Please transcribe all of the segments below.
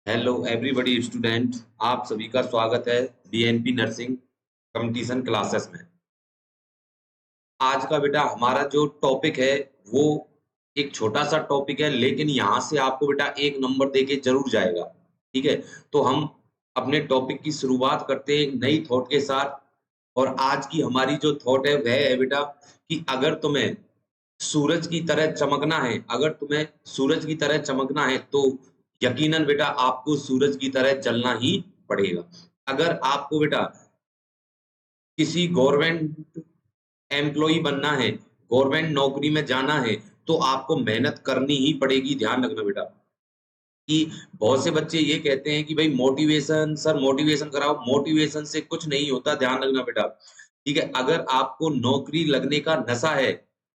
Hello everybody student, आप सभी का स्वागत है डीएनपी नर्सिंग कंपटीशन क्लासेस में। आज का बेटा हमारा जो टॉपिक है वो एक छोटा सा टॉपिक है, लेकिन यहाँ से आपको बेटा एक नंबर देके जरूर जाएगा। ठीक है, तो हम अपने टॉपिक की शुरुआत करते हैं एक नई थॉट के साथ। और आज की हमारी जो थॉट है वह है बेटा कि अगर तुम्हें सूरज की तरह चमकना है, अगर तुम्हें सूरज की तरह चमकना है तो यकीनन बेटा आपको सूरज की तरह जलना ही पड़ेगा। अगर आपको बेटा किसी गवर्नमेंट एम्प्लॉई बनना है, गवर्नमेंट नौकरी में जाना है, तो आपको मेहनत करनी ही पड़ेगी। ध्यान रखना बेटा कि बहुत से बच्चे ये कहते हैं कि भाई मोटिवेशन, सर मोटिवेशन कराओ। मोटिवेशन से कुछ नहीं होता, ध्यान रखना बेटा। ठीक है, अगर आपको नौकरी लगने का नशा है,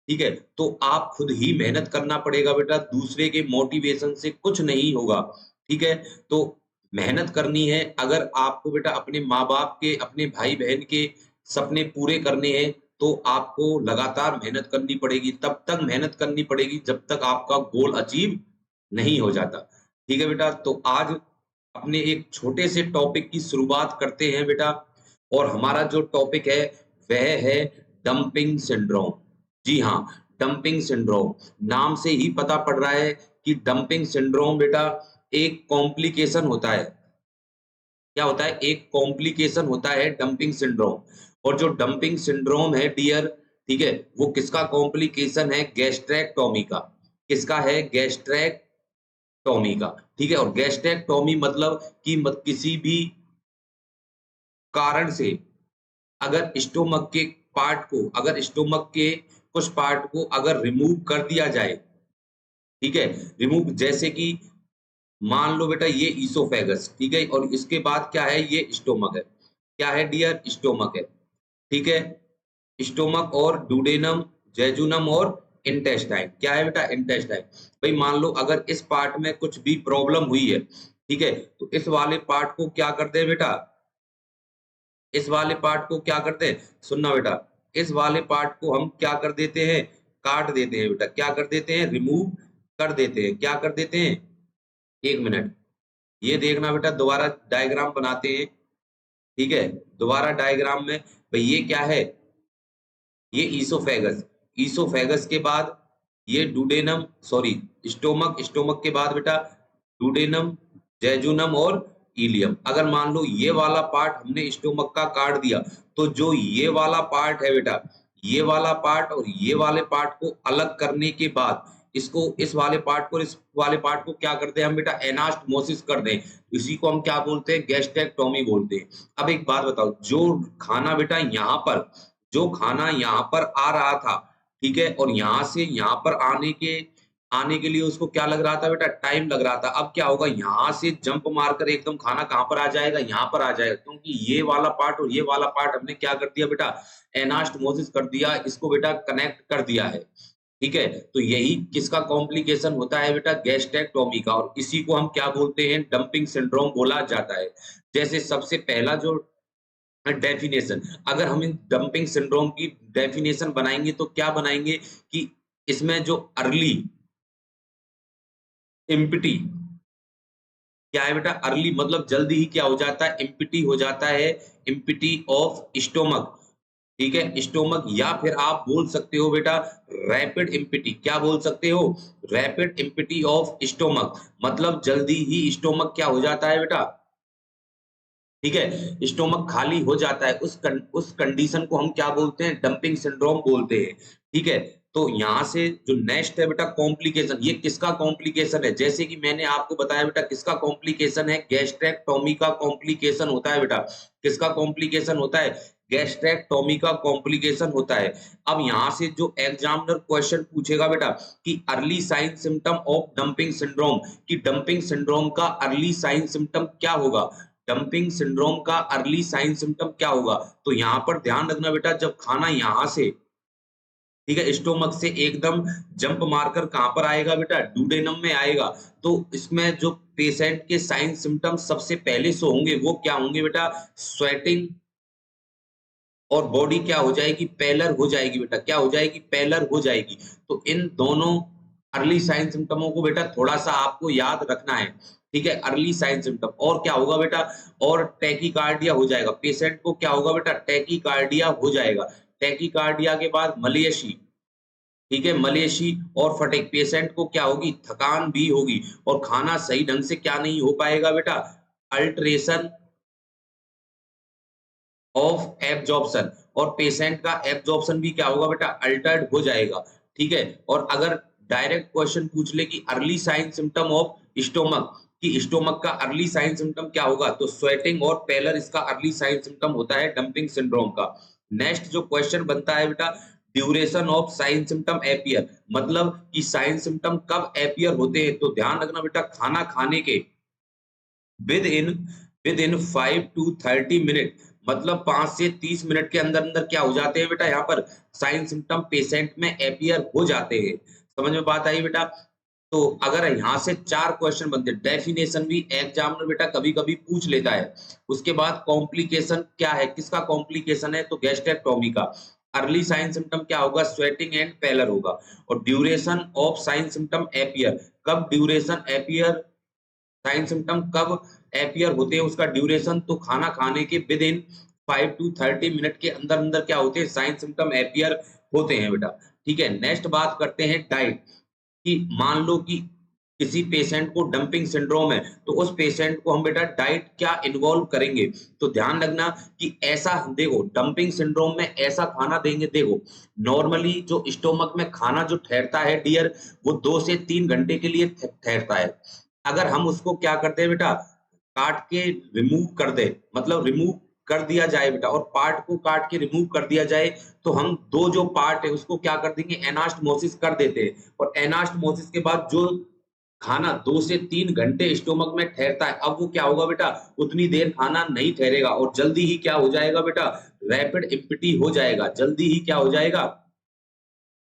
ठीक है, तो आप खुद ही मेहनत करना पड़ेगा बेटा, दूसरे के मोटिवेशन से कुछ नहीं होगा। ठीक है, तो मेहनत करनी है। अगर आपको बेटा अपने माँ-बाप के, अपने भाई-बहन के सपने पूरे करने हैं, तो आपको लगातार मेहनत करनी पड़ेगी। तब तक मेहनत करनी पड़ेगी जब तक आपका गोल अचीव नहीं हो जाता। ठीक है बेटा, तो आज अपने एक छोटे से टॉपिक की शुरुआत करते हैं बेटा। और हमारा जो टॉपिक है वह है डंपिंग सिंड्रोम। जी हाँ, डंपिंग सिंड्रोम नाम से ही पता पड़ रहा है कि डंपिंग सिंड्रोम बेटा एक कॉम्प्लिकेशन होता है। क्या होता है? एक कॉम्प्लिकेशन होता है डंपिंग सिंड्रोम। और जो डंपिंग सिंड्रोम है डियर, ठीक है, वो किसका कॉम्प्लिकेशन है? गैस्ट्रेक्टोमी का। किसका है? गैस्ट्रेक्टोमी का। ठीक है, और गैस्ट्रेक्टोमी मतलब कि किसी भी कारण से अगर स्टोमक के पार्ट को, अगर स्टोमक के कुछ पार्ट को अगर रिमूव कर दिया जाए, ठीक है, रिमूव, जैसे कि मान लो बेटा ये ईसोफेगस, ठीक है, और इसके बाद क्या है? ये स्टोमक है। क्या है डियर? स्टोमक है। ठीक है, स्टोमक और डुडेनम, जेजुनम और इंटेस्टाइन। क्या है बेटा? इंटेस्टाइन। भाई मान लो अगर इस पार्ट में कुछ भी प्रॉब्लम हुई है, ठीक है, तो इस वाले पार्ट को क्या करते हैं बेटा? इस वाले पार्ट को क्या करते हैं? सुनना बेटा, इस वाले पार्ट को हम क्या कर देते हैं? काट देते हैं बेटा। क्या कर देते हैं? रिमूव कर देते हैं। क्या कर देते हैं? एक मिनट, ये देखना बेटा, दोबारा डायग्राम बनाते हैं। ठीक है, दोबारा डायग्राम में भाई ये क्या है? ये ईसोफेगस। ईसोफेगस के बाद ये डुडेनम, सॉरी, स्टोमक। स्टोमक के बाद बेटा डुडेनम, जेजुनम और इलियम। अगर मान लो ये वाला पार्ट हमने स्टोमक का काट दिया, तो जो ये वाला पार्ट है बेटा, ये वाला पार्ट और ये वाले पार्ट को अलग करने के बाद इसको, इस वाले पार्ट को, इस वाले पार्ट को क्या करते हैं हम बेटा? एनास्टमोसिस कर दें। इसी को हम क्या बोलते हैं? गैस्ट्रेक्टोमी बोलते हैं। अब एक बात बताओ, जो खाना बेटा यहाँ पर, जो खाना यहाँ पर आ रहा था, ठीक है, और यहाँ से यहाँ पर आने के लिए उसको क्या लग रहा था बेटा? टाइम लग रहा था। अब क्या होगा? यहाँ से जंप मारकर एकदम खाना कहाँ पर आ जाएगा? यहाँ पर आ जाएगा, क्योंकि ये वाला पार्ट और ये वाला पार्ट हमने क्या कर दिया बेटा? एनास्टमोसिस कर दिया, इसको बेटा कनेक्ट कर दिया है। ठीक है, तो यही किसका कॉम्प्लिकेशन होता है बेटा? गैस्ट्रेक्टोमी का। और इसी को हम क्या बोलते हैं? डंपिंग सिंड्रोम बोला जाता है। जैसे सबसे पहला जो डेफिनेशन, अगर हम इन डंपिंग सिंड्रोम की डेफिनेशन बनाएंगे तो क्या बनाएंगे कि इसमें जो अर्ली इम्पिटी, क्या है बेटा? अर्ली मतलब जल्दी ही क्या हो जाता है? इम्पिटी हो जाता है। Empty of stomach. ठीक है, स्टोमक, या फिर आप बोल सकते हो बेटा रैपिड इम्पिटी। क्या बोल सकते हो? रैपिड इम्पिटी ऑफ स्टोमक, मतलब जल्दी ही स्टोमक क्या हो जाता है बेटा? ठीक है, स्टोमक खाली हो जाता है। उस कंडीशन को हम क्या बोलते हैं? डंपिंग सिंड्रोम बोलते हैं। ठीक है, तो यहाँ से जो नेक्स्ट है बेटा कॉम्प्लिकेशन, ये किसका कॉम्प्लिकेशन है? जैसे कि मैंने आपको बताया बेटा, किसका कॉम्प्लिकेशन है? गैस्ट्रेक्टोमी का कॉम्प्लिकेशन होता है बेटा। किसका कॉम्प्लिकेशन होता है? गैस्ट्रेक्टोमी का कॉम्प्लिकेशन होता है। अब यहाँ से जो एग्जामिनर क्वेश्चन पूछेगा बेटा कि early sign symptom of dumping syndrome, कि डंपिंग सिंड्रोम का अर्ली साइन सिम्टम क्या होगा? डंपिंग सिंड्रोम का अर्ली साइन सिम्टम क्या होगा? तो यहाँ पर ध्यान रखना बेटा, जब खाना यहाँ से, ठीक है, स्टोमक से एकदम जंप मारकर कहां पर आएगा बेटा? डुडेनम में आएगा। तो इसमें जो पेशेंट के साइन सिम्टम सबसे पहले शो होंगे वो क्या होंगे बेटा? स्वेटिंग, और बॉडी क्या हो जाएगी? पेलर हो जाएगी बेटा। क्या हो जाएगी? पेलर हो जाएगी। तो इन दोनों अर्ली साइन सिम्टमों को बेटा थोड़ा सा आपको याद रखना है। ठीक है, अर्ली साइन सिम्टम। और क्या होगा बेटा, और टैकीकार्डिया हो जाएगा, पेशेंट को क्या होगा बेटा, टैकीकार्डिया हो जाएगा। टैकीकार्डिया के बाद मलेशी, ठीक है, मलेशी और फटीग, पेशेंट को क्या होगी, थकान भी होगी और खाना सही ढंग से क्या नहीं हो पाएगा बेटा, अल्टरेशन ऑफ एब्जॉर्प्शन, और पेशेंट का एब्जॉर्प्शन भी क्या होगा बेटा, अल्टर्ड हो जाएगा। ठीक है, और अगर डायरेक्ट क्वेश्चन पूछ ले कि early sign symptom of stomach, कि स्टोमक का अर्ली साइन सिम्टम क्या होगा, तो स्वेटिंग और पैलर इसका अर्ली साइन सिम्टम होता है डंपिंग सिंड्रोम का। नेक्स्ट जो क्वेश्चन बनता है बेटा, duration of sine symptom appear, मतलब कि साइन सिम्टम कब एपियर होते हैं, तो ध्यान रखना बेटा, खाना खाने के विद इन 5 to 30 मिनट, मतलब 5 से 30 मिनट के अंदर अंदर क्या हो जाते हैं बेटा, यहाँ पर साइन सिम्टम पेशेंट में एपियर हो जाते हैं। समझ में बात आई बेटा। तो अगर यहाँ से 4 क्वेश्चन बनते हैं, डेफिनेशन भी एग्जाम में बेटा कभी कभी पूछ लेता है। उसके बाद कॉम्प्लिकेशन क्या है, किसका कॉम्प्लिकेशन है, तो गैस्ट्रेक्टोमी का। अर्ली साइन सिम्टम क्या होगा, स्वेटिंग एंड पैलर होगा। और duration of sine symptom appear, कब ड्यूरेशन एपियर, साइन सिम्टम कब एपियर होते हैं, उसका ड्यूरेशन, तो खाना खाने के विद इन 5 to 30 मिनट के अंदर अंदर क्या होते हैं, साइन सिम्टम एपियर होते हैं बेटा। ठीक है, नेक्स्ट बात करते हैं डाइट, कि मान लो कि किसी पेशेंट को डंपिंग सिंड्रोम है, तो उस पेशेंट को हम बेटा डाइट क्या इन्वॉल्व करेंगे, तो ध्यान रखना कि ऐसा, देखो डंपिंग सिंड्रोम में ऐसा खाना देंगे, देखो नॉर्मली जो स्टोमक में खाना जो ठहरता है डियर, वो 2 से 3 घंटे के लिए ठहरता है। अगर हम उसको क्या करते हैं बेटा, काट के रिमूव कर दे, मतलब रिमूव कर दिया जाए बेटा, और पार्ट को काट के रिमूव कर दिया जाए, तो हम 2 जो पार्ट है उसको क्या कर देंगे, एनास्टमोसिस कर देते हैं। और एनास्टमोसिस के बाद जो खाना 2 से 3 घंटे स्टोमक में ठहरता है, अब वो क्या होगा बेटा, उतनी देर खाना नहीं ठहरेगा और जल्दी ही क्या हो जाएगा बेटा, रैपिड एम्प्टी हो जाएगा, जल्दी ही क्या हो जाएगा,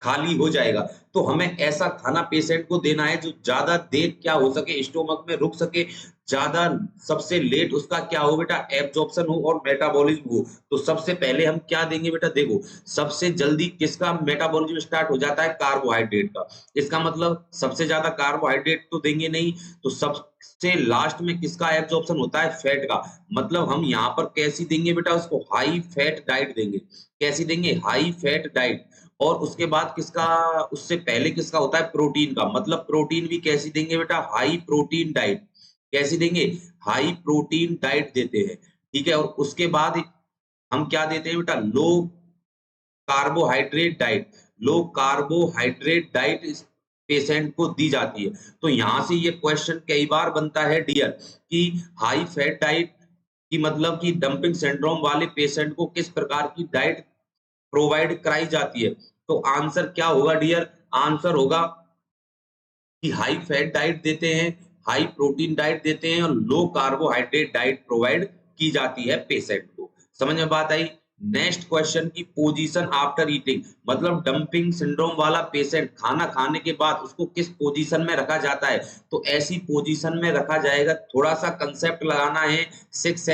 खाली हो जाएगा। तो हमें ऐसा खाना पेशेंट को देना है जो ज्यादा देर क्या हो सके, स्टोमक में रुक सके, ज्यादा सबसे लेट उसका क्या हो बेटा, एब्जॉर्प्शन हो और मेटाबॉलिज्म हो। तो सबसे पहले हम क्या देंगे बेटा, देखो सबसे जल्दी किसका मेटाबॉलिज्म स्टार्ट हो जाता है, कार्बोहाइड्रेट का। इसका मतलब सबसे ज्यादा कार्बोहाइड्रेट तो देंगे नहीं, तो सबसे लास्ट में किसका एब्जॉर्प्शन होता है, फैट का। मतलब हम यहाँ पर कैसी देंगे बेटा, उसको हाई फैट डाइट देंगे। कैसी देंगे, हाई फैट डाइट। और उसके बाद किसका, उससे पहले किसका होता है, प्रोटीन का। मतलब प्रोटीन भी कैसी देंगे बेटा, हाई प्रोटीन डाइट। कैसी देंगे, हाई प्रोटीन डाइट देते हैं। ठीक है, और उसके बाद हम क्या देते हैं बेटा, लो कार्बोहाइड्रेट डाइट। लो कार्बोहाइड्रेट डाइट इस पेशेंट को दी जाती है। तो यहां से ये क्वेश्चन कई बार बनता है डियर, कि हाई फैट डाइट की मतलब कि डंपिंग सिंड्रोम वाले पेशेंट को किस प्रकार की डाइट प्रोवाइड कराई जाती है। तो आंसर क्या होगा डियर, आंसर होगा कि हाई फैट डाइट देते हैं, हाई प्रोटीन डाइट देते हैं और लो कार्बोहाइड्रेट डाइट प्रोवाइड की जाती है पेशेंट को। समझ में बात आई। नेक्स्ट क्वेश्चन की पोजीशन आफ्टर ईटिंग, मतलब डंपिंग सिंड्रोम वाला पेशेंट खाना खाने के बाद उसको किस पोजीशन में रखा जाता है, तो ऐसी पोजीशन में रखा जाएगा, थोड़ा सा कंसेप्ट लगाना है, 6